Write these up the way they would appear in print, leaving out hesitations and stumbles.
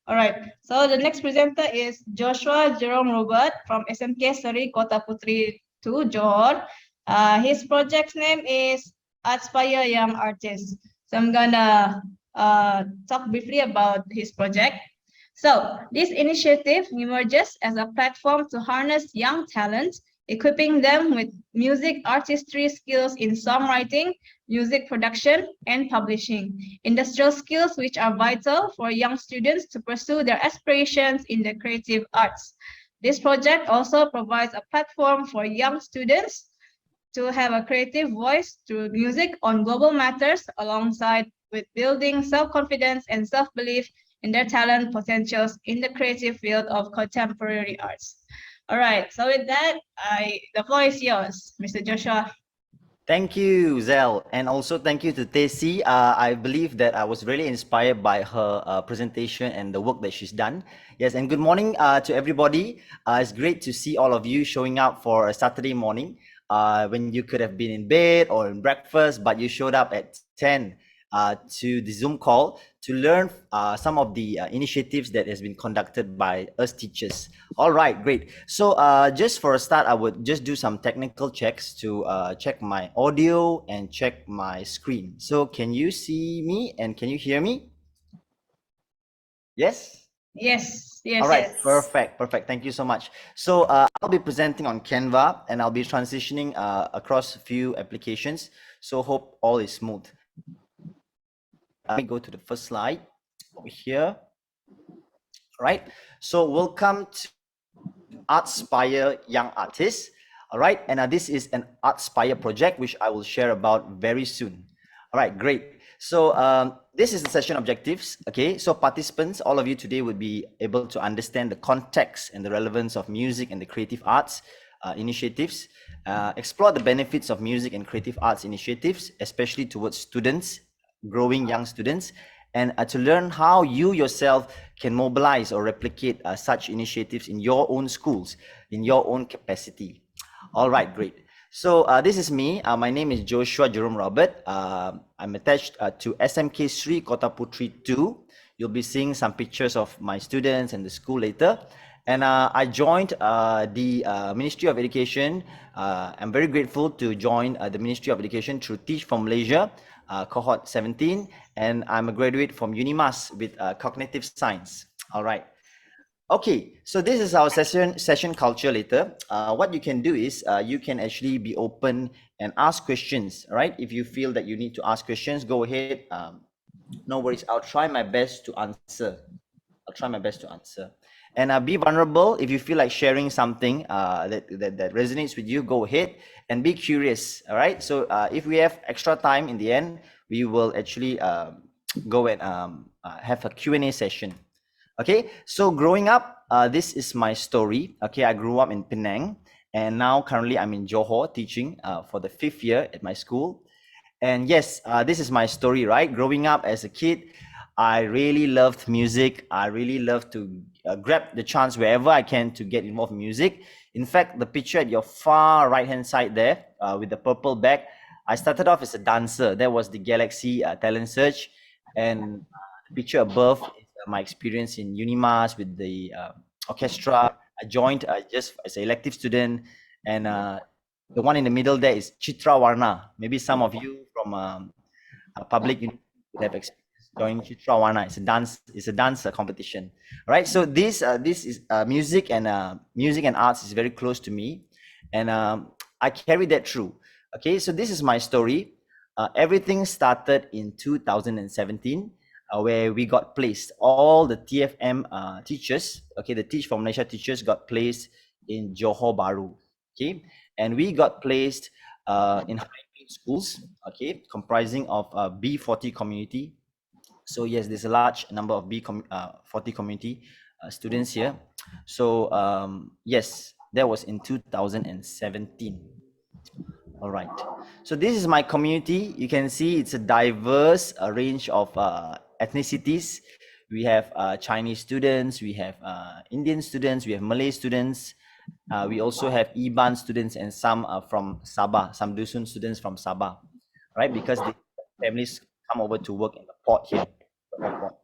All right. So the next presenter is Joshua Jerome Robert from SMK Seri, Kota Puteri to Johor. His project's name is Artspire Young Artist. So I'm gonna talk briefly about his project. So this initiative emerges as a platform to harness young talent, equipping them with music artistry skills in songwriting, music production, and publishing, industrial skills which are vital for young students to pursue their aspirations in the creative arts. This project also provides a platform for young students to have a creative voice through music on global matters alongside with building self-confidence and self-belief in their talent potentials in the creative field of contemporary arts. All right, so with that, the floor is yours, Mr. Joshua. Thank you, Zell, and also thank you to Tesi. I believe that I was really inspired by her presentation and the work that she's done. Yes, and good morning to everybody. It's great to see all of you showing up for a Saturday morning when you could have been in bed or in breakfast, but you showed up at 10 to the Zoom call to learn some of the initiatives that has been conducted by us teachers. All right, great. So just for a start, I would just do some technical checks to check my audio and check my screen. So can you see me and can you hear me? Yes? Yes, yes, All right, yes. perfect. Thank you so much. So I'll be presenting on Canva and I'll be transitioning across a few applications. So hope all is smooth. Let me go to the first slide over here. All right. So welcome to Artspire Young Artists. All right. And this is an Artspire project, which I will share about very soon. All right, great. So this is the session objectives. Okay. So participants, all of you today would be able to understand the context and the relevance of music and the creative arts initiatives, explore the benefits of music and creative arts initiatives, especially towards students, growing young students, and to learn how you yourself can mobilize or replicate such initiatives in your own schools, in your own capacity. All right, great. So this is me. My name is Joshua Jerome Robert. I'm attached to SMK Sri Kota Puteri 2. You'll be seeing some pictures of my students and the school later. And I joined the Ministry of Education. I'm very grateful to join the Ministry of Education through Teach for Malaysia, cohort 17. And I'm a graduate from UNIMAS with cognitive science. All right. Okay, so this is our session culture later. What you can do is you can actually be open and ask questions, right? If you feel that you need to ask questions, go ahead. No worries. I'll try my best to answer. And be vulnerable. If you feel like sharing something that resonates with you, go ahead and be curious. All right. So if we have extra time in the end, we will actually go and have a Q&A session. Okay. So growing up, this is my story. Okay. I grew up in Penang, and now currently I'm in Johor teaching for the 5th year at my school. And yes, this is my story, right? Growing up as a kid, I really loved music. I really love to grab the chance wherever I can to get involved in music. In fact, the picture at your far right-hand side there with the purple bag, I started off as a dancer. That was the Galaxy Talent Search. And the picture above is my experience in UNIMAS with the orchestra. I joined just as an elective student. And the one in the middle there is Chitra Warna. Maybe some of you from public would have experienced joining Chitra Warna. It's a dance competition. All right. So this is music and arts is very close to me, and I carry that through. Okay. So this is my story. Everything started in 2017. Where we got placed, all the TFM teachers, okay, the Teach for Malaysia teachers got placed in Johor Bahru, okay, and we got placed in high-grade schools, okay, comprising of B40 community. So yes, there's a large number of B40 community students here. So yes, that was in 2017. All right. So this is my community. You can see it's a diverse range of ethnicities. We have Chinese students, we have Indian students, we have Malay students. We also have Iban students and some from Sabah, some Dusun students from Sabah, right? Because the families come over to work in the port here, the airport,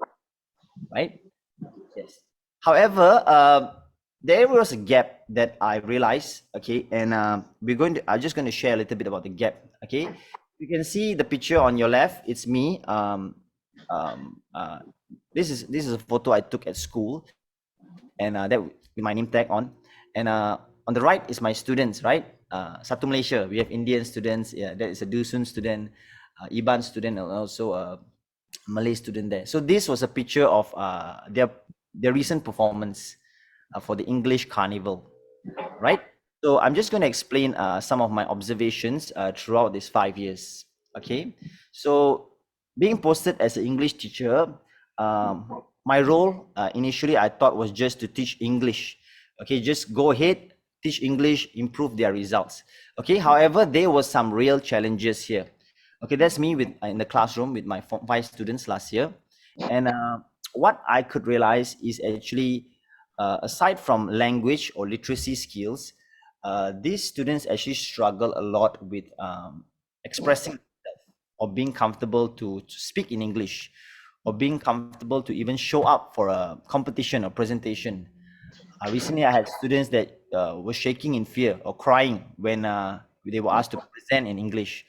right? However, there was a gap that I realized, okay, and I'm just going to share a little bit about the gap, okay. You can see the picture on your left. It's me. Um, uh, this is a photo I took at school, and that with my name tag on. And on the right is my students, right? Satu Malaysia. We have Indian students. Yeah, that is a Dusun student, Iban student, and also a Malay student there. So this was a picture of their recent performance for the English Carnival, right? So I'm just going to explain some of my observations throughout these 5 years. Okay, so being posted as an English teacher, my role initially I thought was just to teach English. Okay, just go ahead, teach English, improve their results. Okay, however, there was some real challenges here. Okay, that's me with in the classroom with my 5 students last year, and what I could realize is actually aside from language or literacy skills, these students actually struggle a lot with expressing or being comfortable to speak in English, or being comfortable to even show up for a competition or presentation. Recently, I had students that were shaking in fear or crying when they were asked to present in English.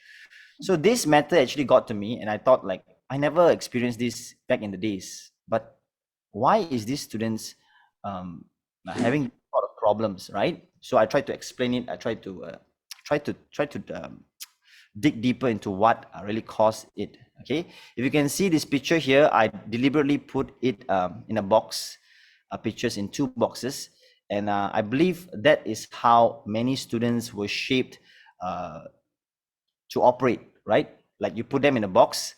So this matter actually got to me, and I thought, like, I never experienced this back in the days. But why is these students having a lot of problems, right? So I tried to explain it. I tried to dig deeper into what really caused it. Okay, if you can see this picture here, I deliberately put it in a box, pictures in 2 boxes, and I believe that is how many students were shaped uh, to operate, right? Like, you put them in a box,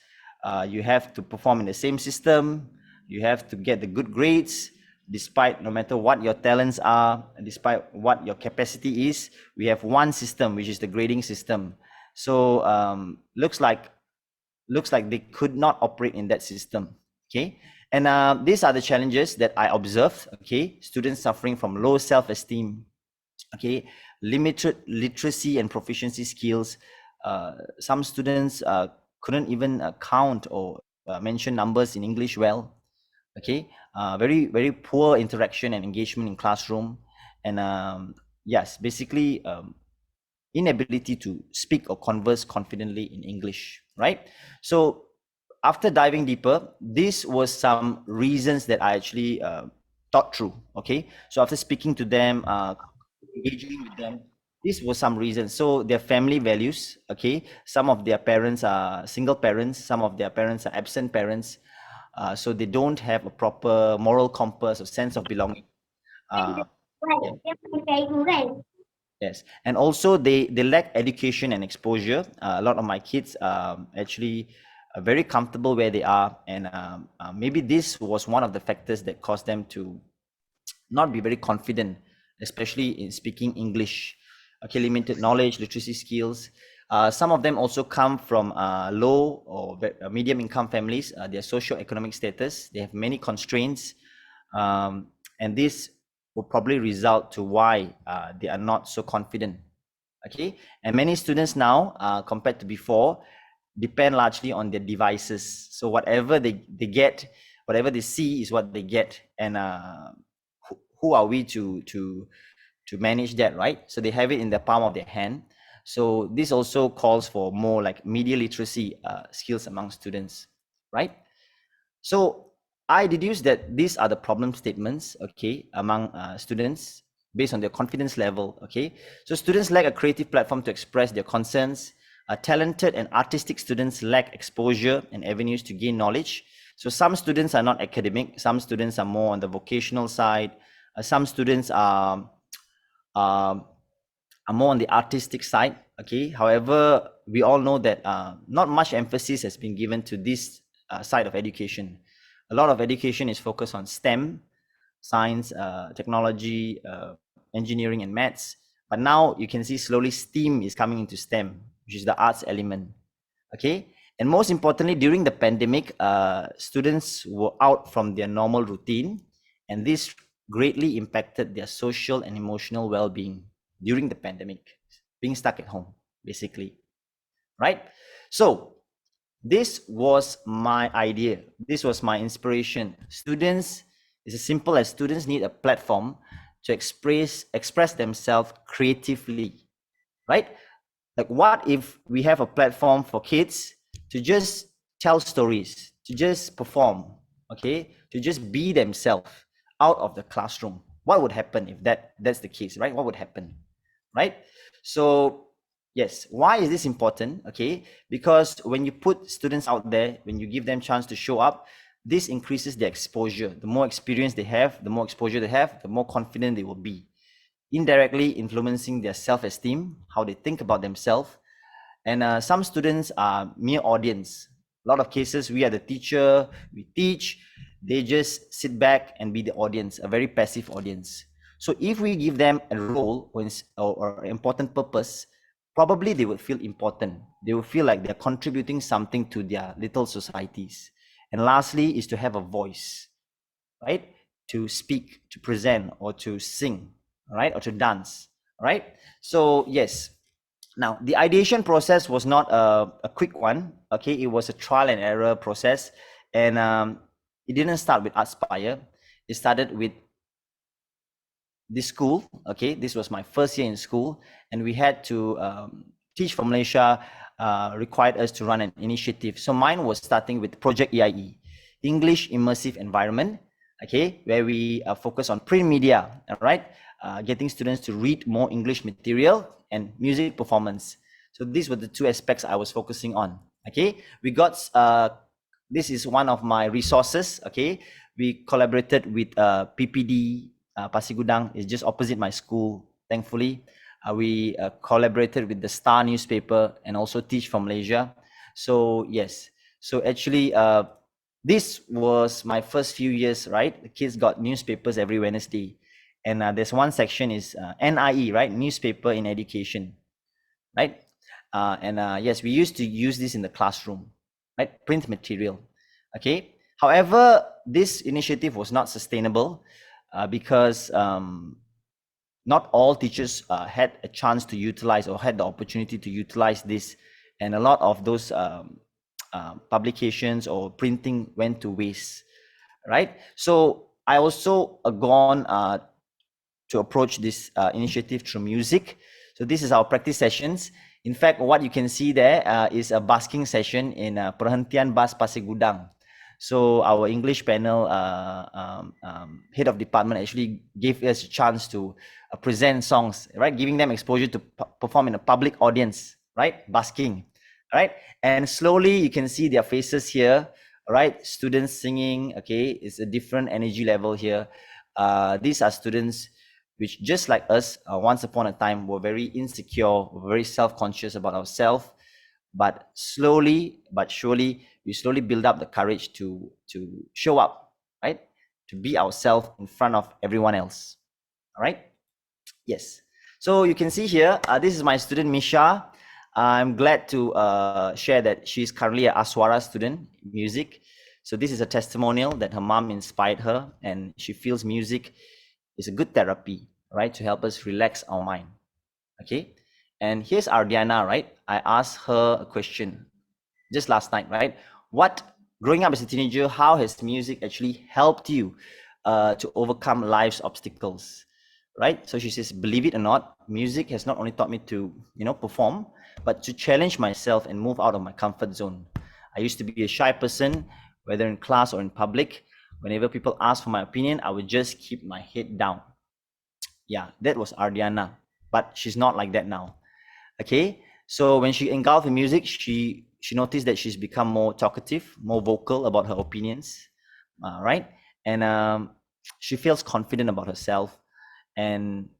you have to perform in the same system, you have to get the good grades, despite no matter what your talents are, despite what your capacity is. We have one system, which is the grading system. So looks like they could not operate in that system. Okay, and these are the challenges that I observed. Okay, students suffering from low self-esteem, okay, limited literacy and proficiency skills. Some students couldn't even count or mention numbers in English well. Okay, very poor interaction and engagement in classroom, and yes, basically inability to speak or converse confidently in English, right? So after diving deeper, this was some reasons that I actually thought through. Okay, so after speaking to them, engaging with them, this was some reasons. So their family values, okay, some of their parents are single parents, some of their parents are absent parents, so they don't have a proper moral compass or sense of belonging. uh, yeah. Yes, and also they lack education and exposure. A lot of my kids actually are very comfortable where they are, and maybe this was one of the factors that caused them to not be very confident, especially in speaking English. Okay, limited knowledge, literacy skills. Some of them also come from low or medium income families. Their socio-economic status, they have many constraints, and this will probably result to why they are not so confident. Okay, and many students now, compared to before, depend largely on their devices. So whatever they get, whatever they see is what they get, and who are we to manage that, right? So they have it in the palm of their hand. So this also calls for more like media literacy skills among students, right? So I deduce that these are the problem statements, okay, among students based on their confidence level, okay. So students lack a creative platform to express their concerns. Talented and artistic students lack exposure and avenues to gain knowledge. So some students are not academic, some students are more on the vocational side, some students um, are more on the artistic side. Okay, however, we all know that not much emphasis has been given to this side of education. A lot of education is focused on STEM, science, technology, engineering, and maths. But now you can see slowly STEAM is coming into STEM, which is the arts element. Okay, and most importantly, during the pandemic, students were out from their normal routine, and this greatly impacted their social and emotional well-being during the pandemic, being stuck at home, basically, right? So this was my idea. This was my inspiration. Students It's as simple as students need a platform to express themselves creatively, right? Like, what if we have a platform for kids to just tell stories, to just perform, okay, to just be themselves out of the classroom? What would happen if that's the case, right? What would happen, right? So yes, why is this important? Okay, because when you put students out there, when you give them chance to show up, this increases their exposure. The more experience they have, the more exposure they have, the more confident they will be, indirectly influencing their self-esteem, how they think about themselves. And some students are mere audience. A lot of cases, we are the teacher, we teach, they just sit back and be the audience, a very passive audience. So if we give them a role or important purpose, probably they would feel important. They will feel like they're contributing something to their little societies. And lastly is to have a voice, right? To speak, to present, or to sing, right? Or to dance, right? So yes, now the ideation process was not a quick one, okay? It was a trial and error process. And it didn't start with Artspire. It started with this school, okay? This was my first year in school, and we had to Teach for Malaysia required us to run an initiative. So mine was starting with Project EIE, English Immersive Environment, okay, where we focus on print media, all right, getting students to read more English material and music performance. So these were the two aspects I was focusing on. Okay, we got this is one of my resources. Okay, we collaborated with PPD Pasir Gudang. Is just opposite my school. Thankfully, we collaborated with the Star newspaper and also Teach for Malaysia. So yes, so actually this was my first few years, right? The kids got newspapers every Wednesday. And there's one section is NIE, right? Newspaper in education, right? Yes, we used to use this in the classroom, right? Print material, okay? However, this initiative was not sustainable because not all teachers had a chance to utilize or had the opportunity to utilize this. And a lot of those publications or printing went to waste, right? So I also gone to approach this initiative through music. So this is our practice sessions. In fact, what you can see there is a busking session in Perhentian Bus Pasir Gudang. So our English panel head of department actually gave us a chance to present songs, right? Giving them exposure to perform in a public audience, right? Busking, right? And slowly you can see their faces here, right? Students singing, okay? It's a different energy level here. These are students which, just like us, once upon a time were very insecure, were very self-conscious about ourselves. But slowly but surely, we slowly build up the courage to show up, right? To be ourselves in front of everyone else. All right. Yes. So you can see here, this is my student Misha. I'm glad to share that she's currently an Aswara student, music. So this is a testimonial that her mom inspired her, and she feels music is a good therapy, right, to help us relax our mind. Okay. And here's Ardiana, right? I asked her a question just last night, right? What, growing up as a teenager, how has music actually helped you to overcome life's obstacles, right? So she says, believe it or not, music has not only taught me to, perform, but to challenge myself and move out of my comfort zone. I used to be a shy person, whether in class or in public. Whenever people ask for my opinion, I would just keep my head down. Yeah, that was Ardiana, but she's not like that now. Okay, so when she engulfed in music, she noticed that she's become more talkative, more vocal about her opinions, right? And she feels confident about herself. And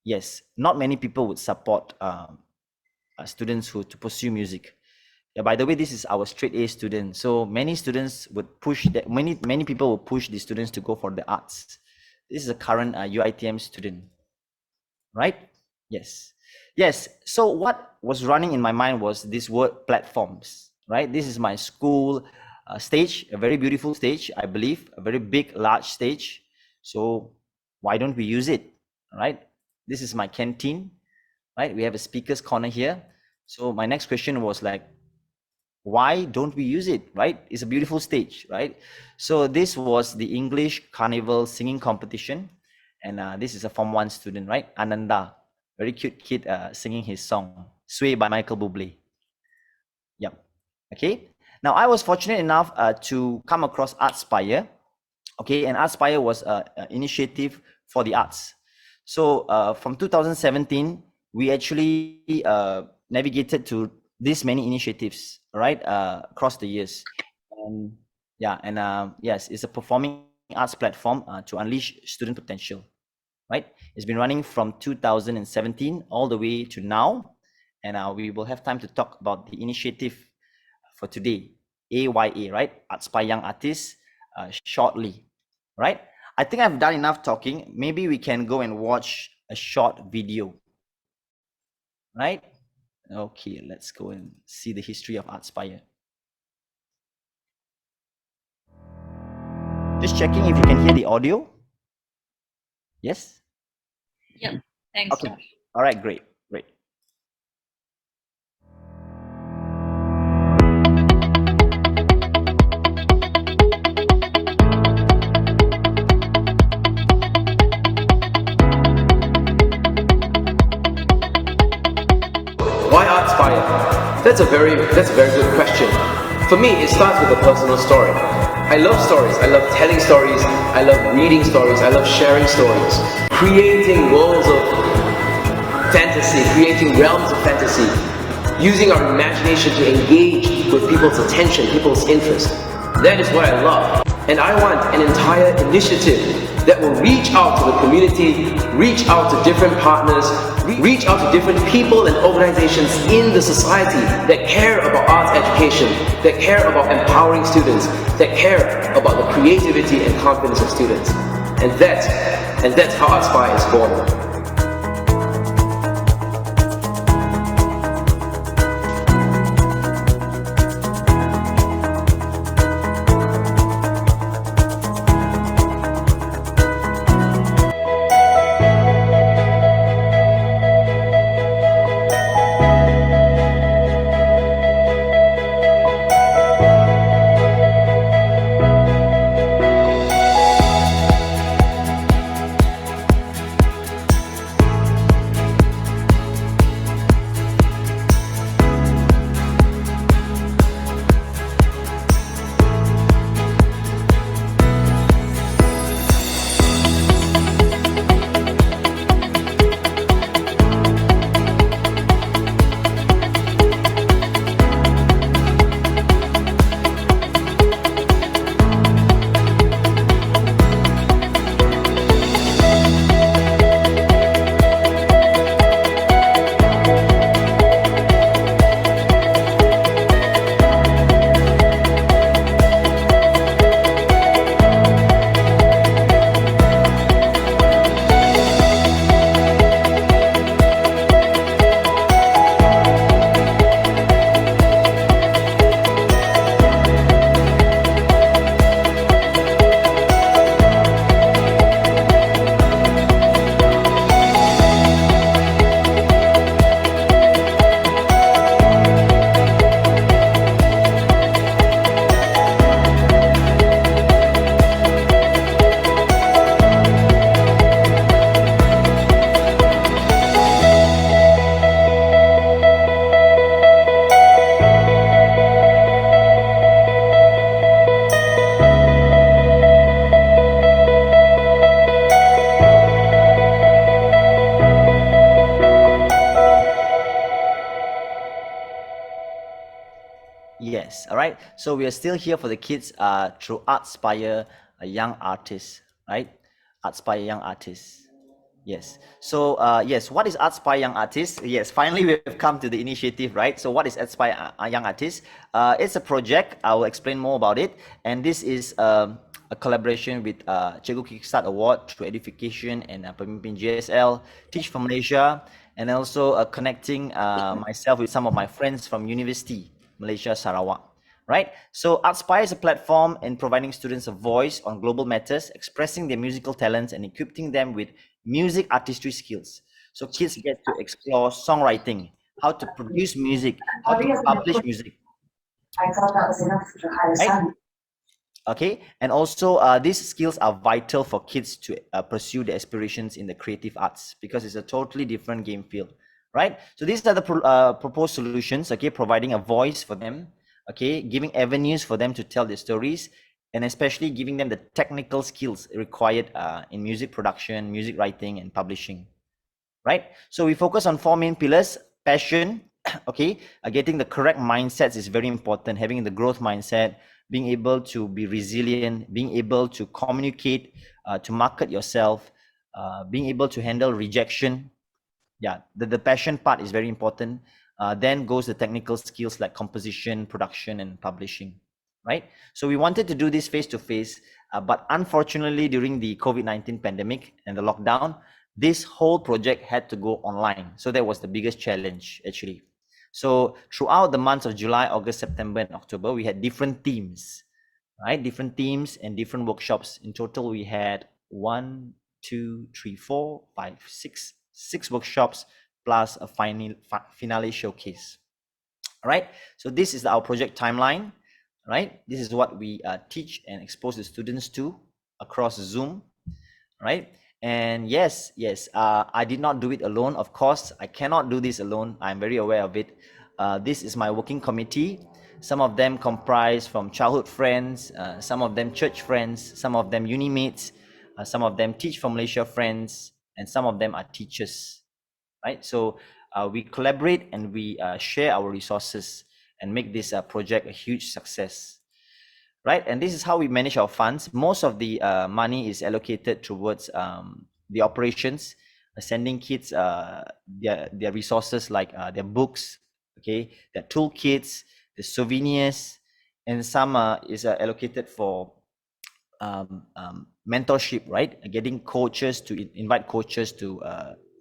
yes, not many people would support students who to pursue music. Yeah, by the way, this is our straight A student. So many students would push that. Many people will push the students to go for the arts. This is a current UITM student, right? Yes. Yes. So what was running in my mind was this word platforms, right? This is my school stage, a very beautiful stage, I believe, a very big, large stage. So why don't we use it, right? This is my canteen, right? We have a speaker's corner here. So my next question was like, why don't we use it, right? It's a beautiful stage, right? So this was the English Carnival singing competition, and this is a Form 1 student, right? Ananda, very cute kid, singing his song Sway by Michael Bublé. Yep. Okay, now I was fortunate enough to come across Artspire. Okay, and Artspire was an initiative for the arts. So from 2017, we actually navigated to these many initiatives, right, across the years. And yeah, and yes, it's a performing arts platform to unleash student potential, right? It's been running from 2017 all the way to now, and we will have time to talk about the initiative for today, AYA, right? Artspire Young Artists, shortly, right? I think I've done enough talking. Maybe we can go and watch a short video, right? Okay, let's go and see the history of Artspire. Just checking if you can hear the audio. Yes? Yep. Thanks, Okay. Josh. All right, great, great. Why Artspire? That's a very good question. For me, it starts with a personal story. I love stories. I love telling stories. I love reading stories. I love sharing stories. Creating worlds of fantasy, creating realms of fantasy, using our imagination to engage with people's attention, people's interest. That is what I love. And I want an entire initiative that will reach out to the community, reach out to different partners, reach out to different people and organizations in the society that care about arts education, that care about empowering students, that care about the creativity and confidence of students. And that's how Artspire is born. Yes, all right. So we are still here for the kids through Artspire Young Artists, right? Artspire Young Artists. Yes. So yes, what is Artspire Young Artists? Yes, finally we've come to the initiative, right? So what is Artspire Young Artists? It's a project. I will explain more about it. And this is a collaboration with Cikgu Kickstart Award through Edification and Pemimpin GSL, Teach for Malaysia, and also connecting myself with some of my friends from University Malaysia Sarawak. Right? So Artspire is a platform in providing students a voice on global matters, expressing their musical talents and equipping them with music artistry skills. So kids get to explore songwriting, how to produce music, how to publish music, I thought that was enough for higher Right? standard. Okay, and also these skills are vital for kids to pursue their aspirations in the creative arts, because it's a totally different game field, right? So these are the proposed solutions, okay, providing a voice for them, okay, giving avenues for them to tell their stories, and especially giving them the technical skills required in music production, music writing, and publishing, right? So we focus on 4 main pillars: passion, okay, getting the correct mindsets is very important, having the growth mindset, being able to be resilient, being able to communicate, to market yourself, being able to handle rejection. Yeah, the passion part is very important. Then goes the technical skills like composition, production, and publishing, right? So we wanted to do this face to face, but unfortunately during the COVID-19 pandemic and the lockdown, this whole project had to go online. So that was the biggest challenge actually. So throughout the months of July, August, September, and October, we had different themes, right? Different themes and different workshops. In total, we had 1, 2, 3, 4, 5, 6 workshops plus a finale showcase. All right. So this is our project timeline, right? This is what we teach and expose the students to across Zoom, right? And yes, I did not do it alone. Of course, I cannot do this alone. I'm very aware of it. This is my working committee. Some of them comprise from childhood friends, some of them church friends, some of them uni mates, some of them Teach for Malaysia friends, and some of them are teachers, right? So we collaborate and we share our resources and make this project a huge success, right? And this is how we manage our funds. Most of the money is allocated towards the operations, sending kids their resources like their books, okay, their toolkits, the souvenirs, and some is allocated for mentorship, right? Getting coaches to invite coaches to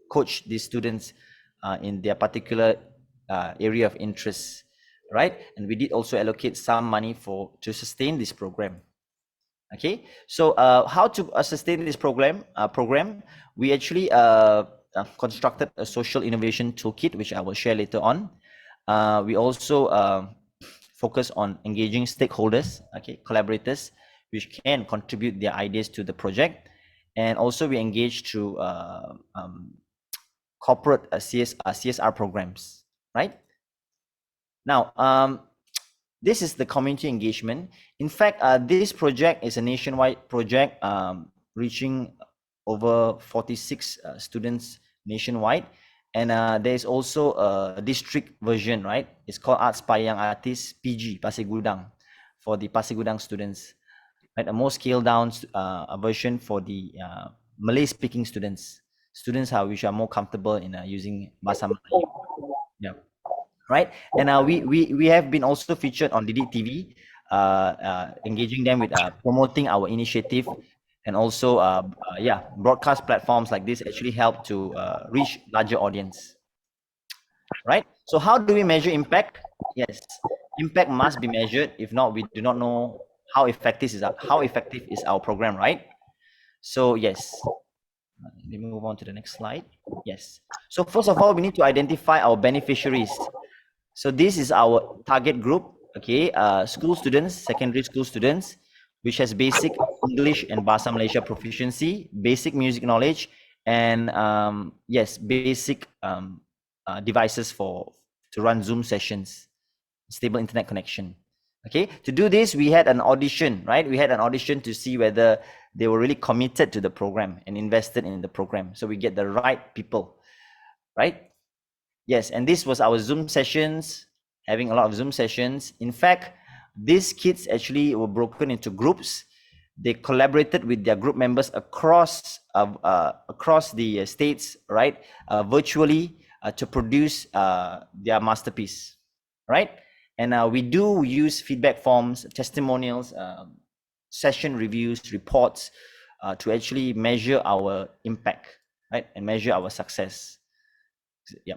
coach these students in their particular area of interest, right? And we did also allocate some money to sustain this program. Okay, so how to sustain this program? We actually constructed a social innovation toolkit, which I will share later on. We also focus on engaging stakeholders, okay, collaborators, which can contribute their ideas to the project, and also we engage through corporate CSR programs, right? Now, this is the community engagement. In fact, this project is a nationwide project, reaching over 46 students nationwide. And there is also a district version, right? It's called Artspire Artiste PG, Pasir Gudang, for the Pasir Gudang students, right? A more scaled down version for the Malay speaking students which are more comfortable in using Bahasa Melayu. Yeah. Right, and we have been also featured on Didik TV, engaging them with promoting our initiative, and also broadcast platforms like this actually help to reach larger audience. Right. So how do we measure impact? Yes, impact must be measured. If not, we do not know how effective is our program, right? So yes, let me move on to the next slide. Yes. So first of all, we need to identify our beneficiaries. So this is our target group, okay, school students, secondary school students, which has basic English and Bahasa Malaysia proficiency, basic music knowledge, and yes, basic devices to run Zoom sessions, stable internet connection. Okay, to do this, we had an audition, right? We had an audition to see whether they were really committed to the program and invested in the program. So we get the right people, right? Yes, and this was our Zoom sessions, having a lot of Zoom sessions. In fact, these kids actually were broken into groups. They collaborated with their group members across the states, right, virtually, to produce their masterpiece, right? And we do use feedback forms, testimonials, session reviews, reports, to actually measure our impact, right, and measure our success. Yeah.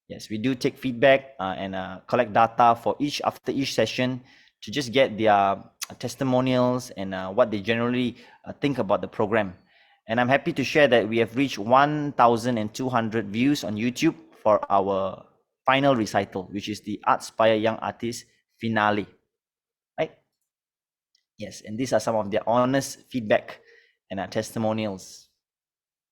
Yes, we do take feedback and collect data after each session to just get their testimonials and what they generally think about the program. And I'm happy to share that we have reached 1,200 views on YouTube for our final recital, which is the Artspire Young Artist finale, right? Yes, and these are some of their honest feedback and testimonials.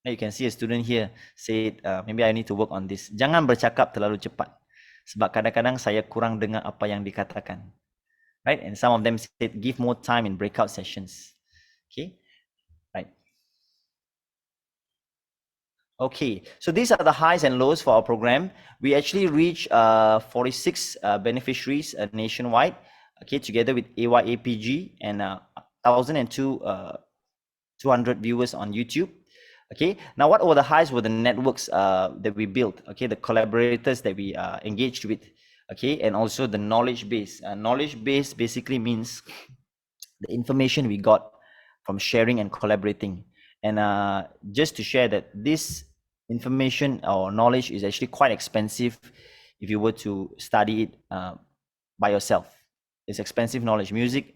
Now you can see a student here said, maybe I need to work on this. Jangan bercakap terlalu cepat, sebab kadang-kadang saya kurang dengar apa yang dikatakan, right? And some of them said, give more time in breakout sessions. Okay, right. Okay, so these are the highs and lows for our program. We actually reached 46 beneficiaries nationwide, okay, together with AYAPG and 1,200 viewers on YouTube. Okay, now what were the highs were the networks that we built, okay, the collaborators that we engaged with, okay, and also the knowledge base. Knowledge base basically means the information we got from sharing and collaborating. And just to share that this information or knowledge is actually quite expensive if you were to study it by yourself. It's expensive knowledge. Music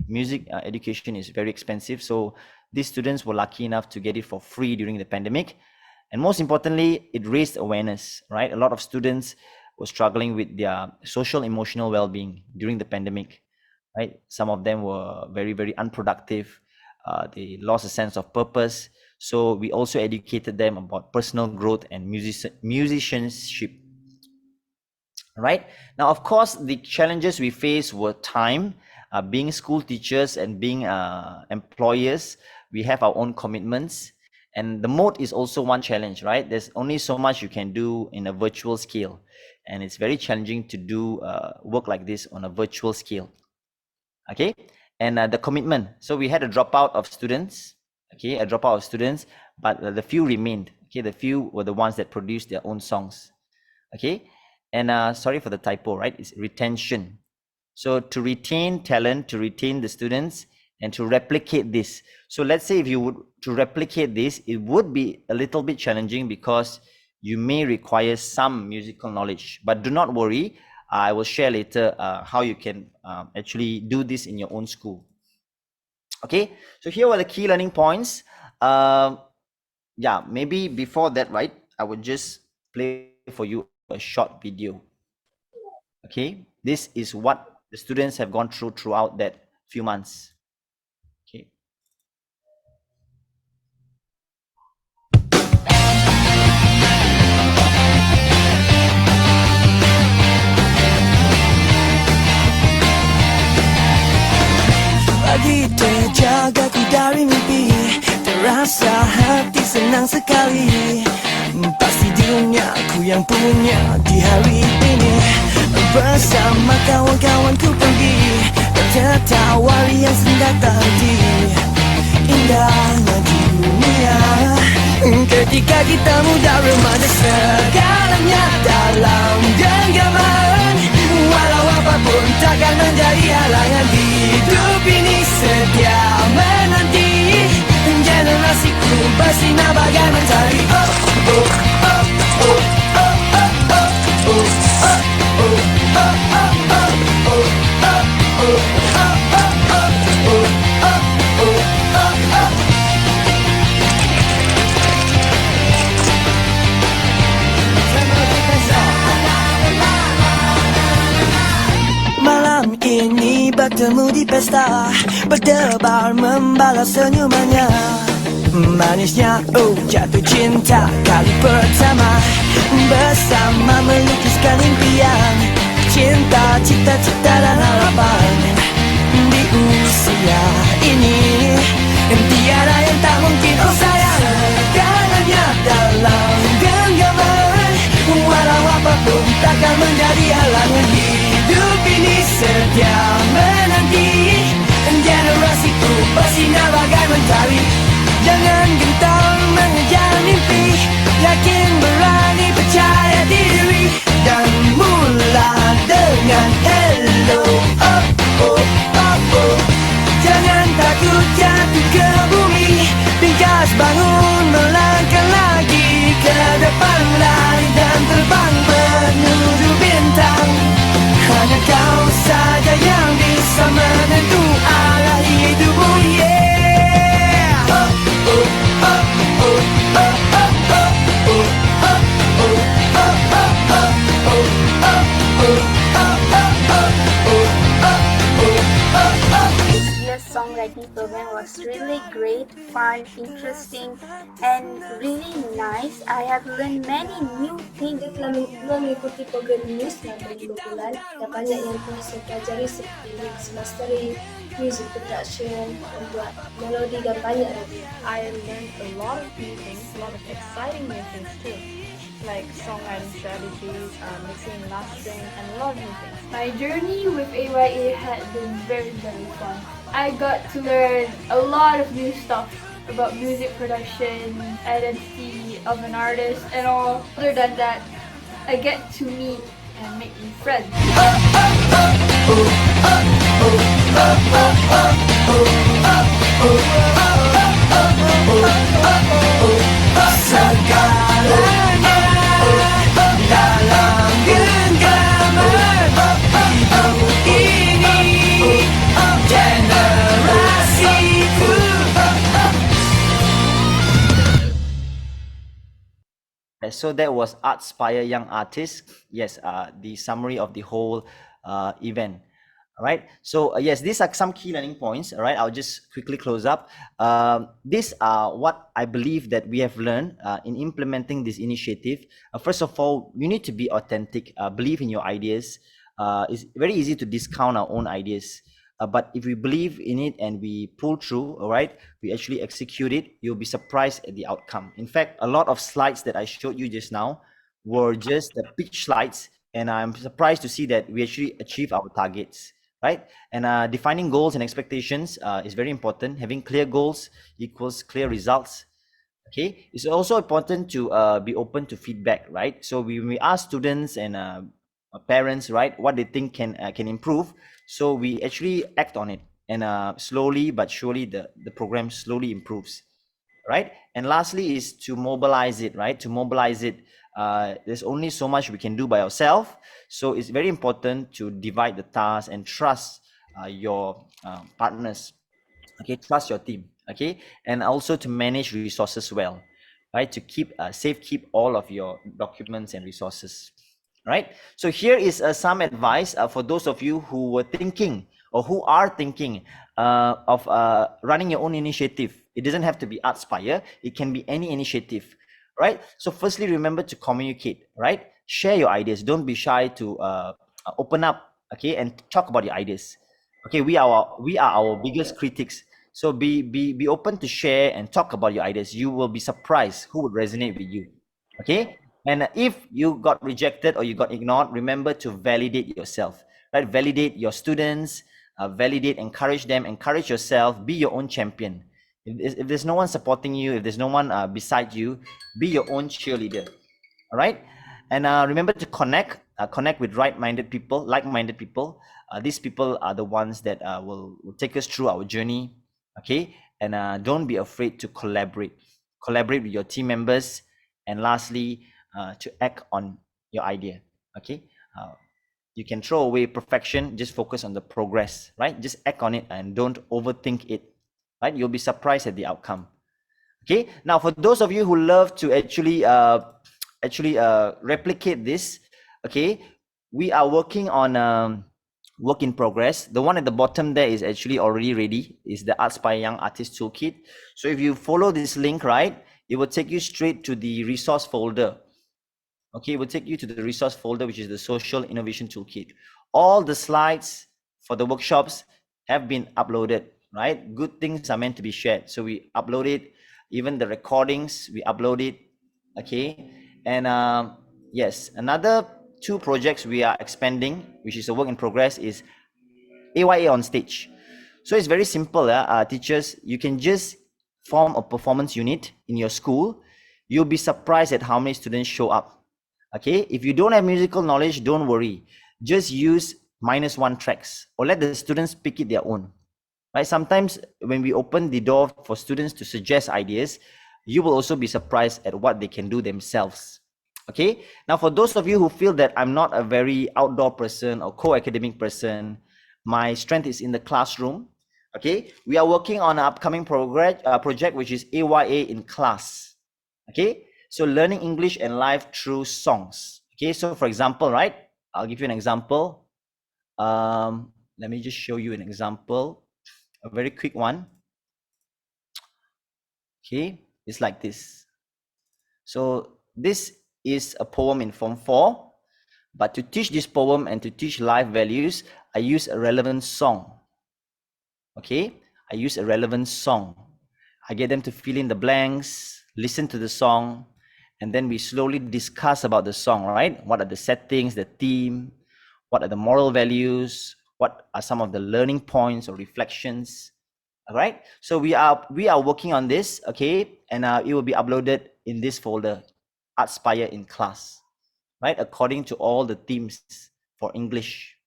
education is very expensive. So these students were lucky enough to get it for free during the pandemic. And most importantly, it raised awareness, right? A lot of students were struggling with their social, emotional well-being during the pandemic, right? Some of them were very, very unproductive. They lost a sense of purpose. So we also educated them about personal growth and musicianship. Right now, of course, the challenges we faced were time. Being school teachers and being employers, we have our own commitments, and the mode is also one challenge, right? There's only so much you can do in a virtual scale, and it's very challenging to do work like this on a virtual scale. Okay, and the commitment. So we had a dropout of students. Okay, a dropout of students, but the few remained. Okay, the few were the ones that produced their own songs. Okay, and sorry for the typo, right? It's retention. So to retain talent, to retain the students, and to replicate this. So let's say if you would to replicate this, it would be a little bit challenging because you may require some musical knowledge. But do not worry, I will share later how you can actually do this in your own school. Okay, so here were the key learning points. Yeah, maybe before that, right, I would just play for you a short video. Okay, this is what the students have gone through throughout that few months. Okay. Pagi terjagaku dari mimpi, terasa hati senang sekali. Pasti duniaku yang punya di hari ini. Bersama kawan-kawanku pergi, tertawa yang sendak tadi. Indahnya dunia ketika kita muda remaja, segalanya dalam genggaman. Walau apapun takkan menjadi halangan, hidup ini setia menanti. Generasiku bersinar bagai mentari. Oh, oh, oh, oh, oh, oh, oh, oh, oh, malam ini bertemu di pesta, berdebar membalas senyumannya. Manisnya, oh jatuh cinta kali pertama, bersama melukiskan impian, cinta, cita-cita dan harapan. Di usia ini tiada yang tak mungkin, oh sayang. Segalanya dalam genggaman, walau apapun takkan menjadi halangan. Hidup ini setia menanti, generasiku bersinar bagai mentari. Jangan gentar mengejar mimpi, yakin berani percaya diri, dan mula dengan hello. Oh, oh, oh, oh. Jangan takut jatuh ke bumi, bingkas bangun melangkah lagi ke depan, lari dan terbang menuju bintang. Hanya kau saja yang bisa menentu arah hidupmu, yeah. Oh, oh, oh, oh, oh, oh, oh, oh, oh, oh, oh, oh, oh, oh, oh. fun, interesting, and really nice. I have learned many new things. Dia telah mengikuti program ini selama 5 bulan dan banyak yang telah saya pelajari seperti mix mastering, music production, membuat melodi dan banyak lagi. I learned a lot of new things, a lot of exciting new things too, like songwriting strategies, mixing, mastering, and a lot of new things. My journey with AYA had been very fun. I got to learn a lot of new stuff about music production, identity of an artist, and all. Other than that, I get to meet and make new friends. Segalanya dalam genggaman ibu ini generasiku. So that was Artspire Young Artist. Yes, the summary of the whole event. All right. So yes, these are some key learning points. All right. I'll just quickly close up. These are what I believe that we have learned in implementing this initiative. First of all, you need to be authentic. Believe in your ideas. It's very easy to discount our own ideas. But if we believe in it and we pull through, all right, we actually execute it, you'll be surprised at the outcome. In fact, a lot of slides that I showed you just now were just the pitch slides, and I'm surprised to see that we actually achieve our targets, right? And defining goals and expectations is very important. Having clear goals equals clear results. Okay, it's also important to be open to feedback, right? So we ask students and parents, right, what they think can improve. So we actually act on it, and slowly but surely the program slowly improves, right? And lastly is to mobilize it, right? To mobilize it, there's only so much we can do by ourselves. So it's very important to divide the task and trust your partners. Okay, trust your team. Okay, and also to manage resources well, right? To keep keep all of your documents and resources. Right. So here is some advice for those of you who were thinking or who are thinking of running your own initiative. It doesn't have to be Artspire. It can be any initiative, right? So firstly, remember to communicate, right? Share your ideas. Don't be shy to open up, okay, and talk about your ideas. Okay, we are our biggest critics. So be open to share and talk about your ideas. You will be surprised who would resonate with you. Okay. And if you got rejected or you got ignored, remember to validate yourself, right? Validate your students, validate, encourage them, encourage yourself, be your own champion. If there's no one supporting you, if there's no one beside you, be your own cheerleader, all right? And remember to connect with like-minded people. These people are the ones that will take us through our journey, okay? And don't be afraid to collaborate with your team members. And lastly, to act on your idea, okay? You can throw away perfection, just focus on the progress, right? Just act on it and don't overthink it, right? You'll be surprised at the outcome. Okay, now for those of you who love to actually replicate this, okay, we are working on work in progress. The one at the bottom there is actually already ready, is the Artspire Young Artist Toolkit. So if you follow this link, right, it will take you straight to the resource folder. Okay, it will take you to the resource folder, which is the Social Innovation Toolkit. All the slides for the workshops have been uploaded, right? Good things are meant to be shared. So we upload it, even the recordings, we upload it, okay? And yes, another 2 projects we are expanding, which is a work in progress, is AYA on stage. So it's very simple, teachers. You can just form a performance unit in your school. You'll be surprised at how many students show up. Okay, if you don't have musical knowledge, don't worry. Just use -1 tracks or let the students pick it their own. Right? Sometimes when we open the door for students to suggest ideas, you will also be surprised at what they can do themselves. Okay, now for those of you who feel that I'm not a very outdoor person or co-academic person, my strength is in the classroom. Okay, we are working on an upcoming project which is AYA in class. Okay, so learning English and life through songs. Okay, so for example, right, I'll give you an example. Let me just show you an example, a very quick one. Okay, it's like this. So this is a poem in Form 4, but to teach this poem and to teach life values, I use a relevant song. Okay, I use a relevant song. I get them to fill in the blanks, listen to the song, and then we slowly discuss about the song, right? What are the settings, the theme, what are the moral values, what are some of the learning points or reflections. All right, so we are working on this, okay, and it will be uploaded in this folder, Artspire in class, right, according to all the themes for English.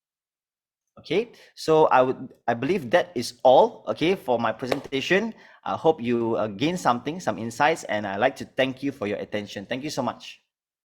Okay, so I believe that is all, okay, for my presentation. I hope you gain something, some insights, and I'd like to thank you for your attention. Thank you so much.